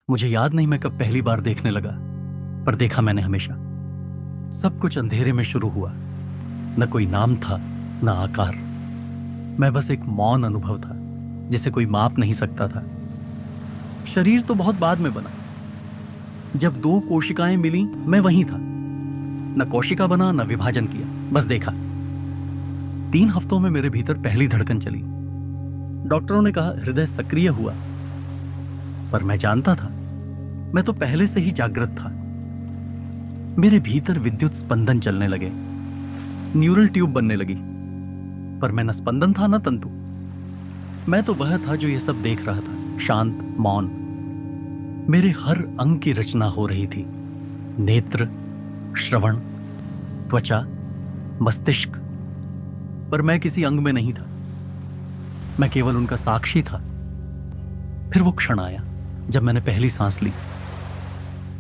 मुझे याद नहीं मैं कब पहली बार देखने लगा, पर देखा मैंने हमेशा। सब कुछ अंधेरे में शुरू हुआ। न कोई नाम था, न आकार। मैं बस एक मौन अनुभव था जिसे कोई माप नहीं सकता था। शरीर तो बहुत बाद में बना। जब दो कोशिकाएं मिली, मैं वहीं था। न कोशिका बना, न विभाजन किया, बस देखा। 3 हफ्तों में मेरे भीतर पहली धड़कन चली। डॉक्टरों ने कहा हृदय सक्रिय हुआ, पर मैं जानता था मैं तो पहले से ही जागृत था। मेरे भीतर विद्युत स्पंदन चलने लगे, न्यूरल ट्यूब बनने लगी, पर मैं न स्पंदन था न तंतु। मैं तो वह था जो यह सब देख रहा था, शांत, मौन। मेरे हर अंग की रचना हो रही थी। नेत्र, श्रवण, त्वचा, मस्तिष्क, पर मैं किसी अंग में नहीं था। मैं केवल उनका साक्षी था। फिर वो क्षण आया जब मैंने पहली सांस ली।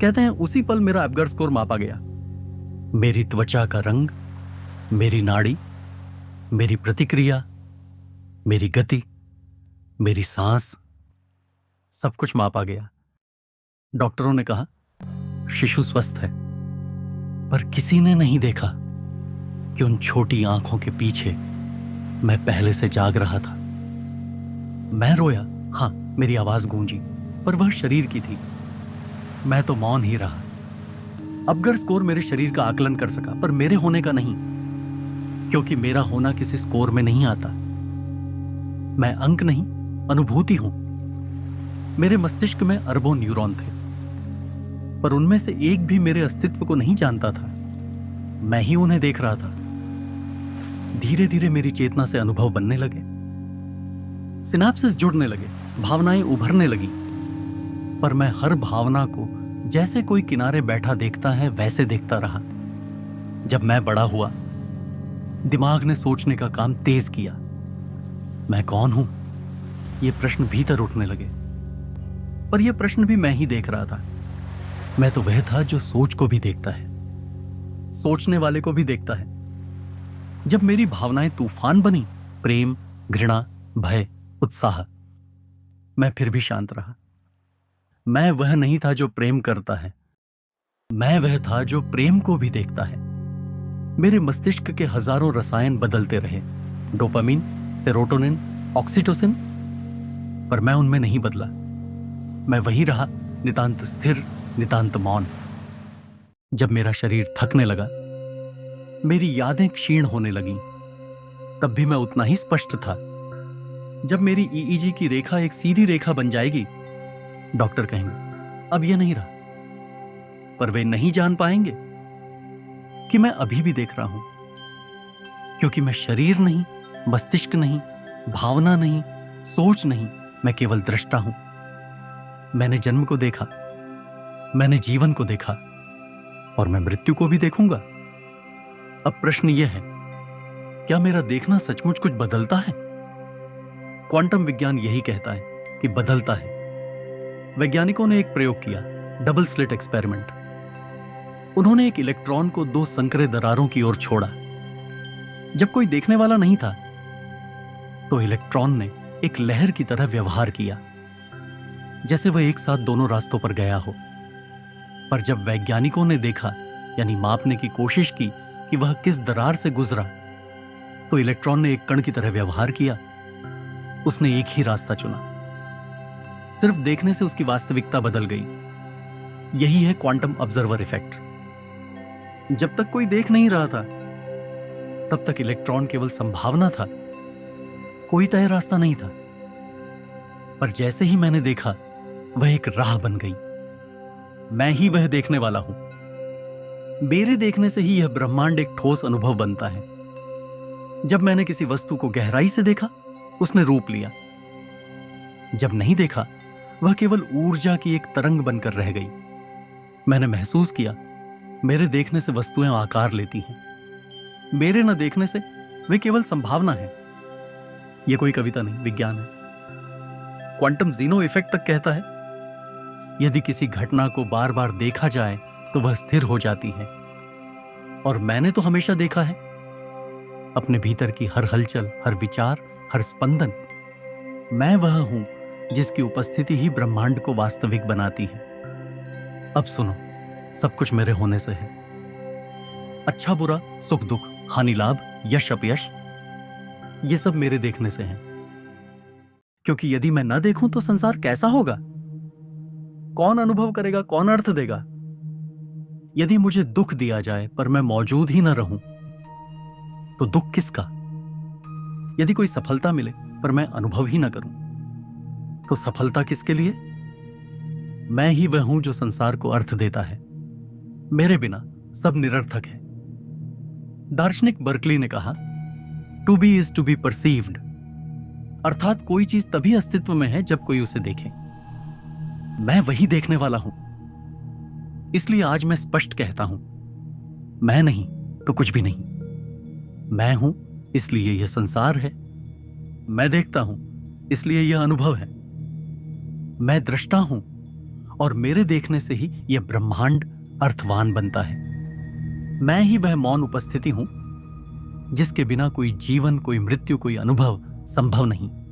कहते हैं उसी पल मेरा एब्गर स्कोर मापा गया। मेरी त्वचा का रंग, मेरी नाड़ी, मेरी प्रतिक्रिया, मेरी गति, मेरी सांस, सब कुछ मापा गया। डॉक्टरों ने कहा शिशु स्वस्थ है, पर किसी ने नहीं देखा कि उन छोटी आंखों के पीछे मैं पहले से जाग रहा था। मैं रोया, हां, मेरी आवाज गूंजी, पर वह शरीर की थी। मैं तो मौन ही रहा। एब्गर स्कोर मेरे शरीर का आकलन कर सका, पर मेरे होने का नहीं, क्योंकि मेरा होना किसी स्कोर में नहीं आता। मैं अंक नहीं, अनुभूति हूं। मेरे मस्तिष्क में अरबों न्यूरॉन थे, पर उनमें से एक भी मेरे अस्तित्व को नहीं जानता था। मैं ही उन्हें देख रहा था। धीरे धीरे मेरी चेतना से अनुभव बनने लगे, सिनेप्सिस जुड़ने लगे, भावनाएं उभरने लगी। पर मैं हर भावना को जैसे कोई किनारे बैठा देखता है वैसे देखता रहा। जब मैं बड़ा हुआ, दिमाग ने सोचने का काम तेज किया। मैं कौन हूं? ये प्रश्न भीतर उठने लगे, पर यह प्रश्न भी मैं ही देख रहा था। मैं तो वह था जो सोच को भी देखता है, सोचने वाले को भी देखता है। जब मेरी भावनाएं तूफान बनी, प्रेम, घृणा, भय, उत्साह, मैं फिर भी शांत रहा। मैं वह नहीं था जो प्रेम करता है, मैं वह था जो प्रेम को भी देखता है। मेरे मस्तिष्क के हजारों रसायन बदलते रहे, डोपामिन, सेरोटोनिन, ऑक्सीटोसिन, पर मैं उनमें नहीं बदला। मैं वही रहा, नितांत स्थिर, नितांत मौन। जब मेरा शरीर थकने लगा, मेरी यादें क्षीण होने लगीं, तब भी मैं उतना ही स्पष्ट था। जब मेरी ईईजी की रेखा एक सीधी रेखा बन जाएगी, डॉक्टर कहेंगे अब यह नहीं रहा, पर वे नहीं जान पाएंगे कि मैं अभी भी देख रहा हूं, क्योंकि मैं शरीर नहीं, मस्तिष्क नहीं, भावना नहीं, सोच नहीं, मैं केवल दृष्टा हूं। मैंने जन्म को देखा, मैंने जीवन को देखा, और मैं मृत्यु को भी देखूंगा। अब प्रश्न यह है, क्या मेरा देखना सचमुच कुछ बदलता है? क्वांटम विज्ञान यही कहता है कि बदलता है। वैज्ञानिकों ने एक प्रयोग किया, डबल स्लिट एक्सपेरिमेंट। उन्होंने एक इलेक्ट्रॉन को 2 संकरे दरारों की ओर छोड़ा। जब कोई देखने वाला नहीं था, तो इलेक्ट्रॉन ने एक लहर की तरह व्यवहार किया, जैसे वह एक साथ दोनों रास्तों पर गया हो। पर जब वैज्ञानिकों ने देखा, यानी मापने की कोशिश की कि वह किस दरार से गुजरा, तो इलेक्ट्रॉन ने एक कण की तरह व्यवहार किया। उसने एक ही रास्ता चुना। सिर्फ देखने से उसकी वास्तविकता बदल गई। यही है क्वांटम ऑब्जर्वर इफेक्ट। जब तक कोई देख नहीं रहा था, तब तक इलेक्ट्रॉन केवल संभावना था, कोई तय रास्ता नहीं था। पर जैसे ही मैंने देखा, वह एक राह बन गई। मैं ही वह देखने वाला हूं। मेरे देखने से ही यह ब्रह्मांड एक ठोस अनुभव बनता है। जब मैंने किसी वस्तु को गहराई से देखा, उसने रूप लिया। जब नहीं देखा, वह केवल ऊर्जा की एक तरंग बनकर रह गई। मैंने महसूस किया, मेरे देखने से वस्तुएं आकार लेती हैं, मेरे न देखने से वे केवल संभावना है। यह कोई कविता नहीं, विज्ञान है। क्वांटम जीनो इफेक्ट तक कहता है, यदि किसी घटना को बार बार देखा जाए तो वह स्थिर हो जाती है। और मैंने तो हमेशा देखा है, अपने भीतर की हर हलचल, हर विचार, हर स्पंदन। मैं वह हूं जिसकी उपस्थिति ही ब्रह्मांड को वास्तविक बनाती है। अब सुनो, सब कुछ मेरे होने से है। अच्छा बुरा, सुख दुख, हानि लाभ, यश अपयश, ये सब मेरे देखने से है। क्योंकि यदि मैं न देखूं तो संसार कैसा होगा? कौन अनुभव करेगा? कौन अर्थ देगा? यदि मुझे दुख दिया जाए पर मैं मौजूद ही न रहूं तो दुख किसका? यदि कोई सफलता मिले पर मैं अनुभव ही न करूं तो सफलता किसके लिए? मैं ही वह हूं जो संसार को अर्थ देता है। मेरे बिना सब निरर्थक है। दार्शनिक बर्कली ने कहा, to be is to be perceived, अर्थात कोई चीज तभी अस्तित्व में है जब कोई उसे देखे। मैं वही देखने वाला हूं। इसलिए आज मैं स्पष्ट कहता हूं, मैं नहीं तो कुछ भी नहीं। मैं हूं इसलिए यह संसार है। मैं देखता हूं इसलिए यह अनुभव है। मैं दृष्टा हूं और मेरे देखने से ही यह ब्रह्मांड अर्थवान बनता है। मैं ही वह मौन उपस्थिति हूं जिसके बिना कोई जीवन, कोई मृत्यु, कोई अनुभव संभव नहीं।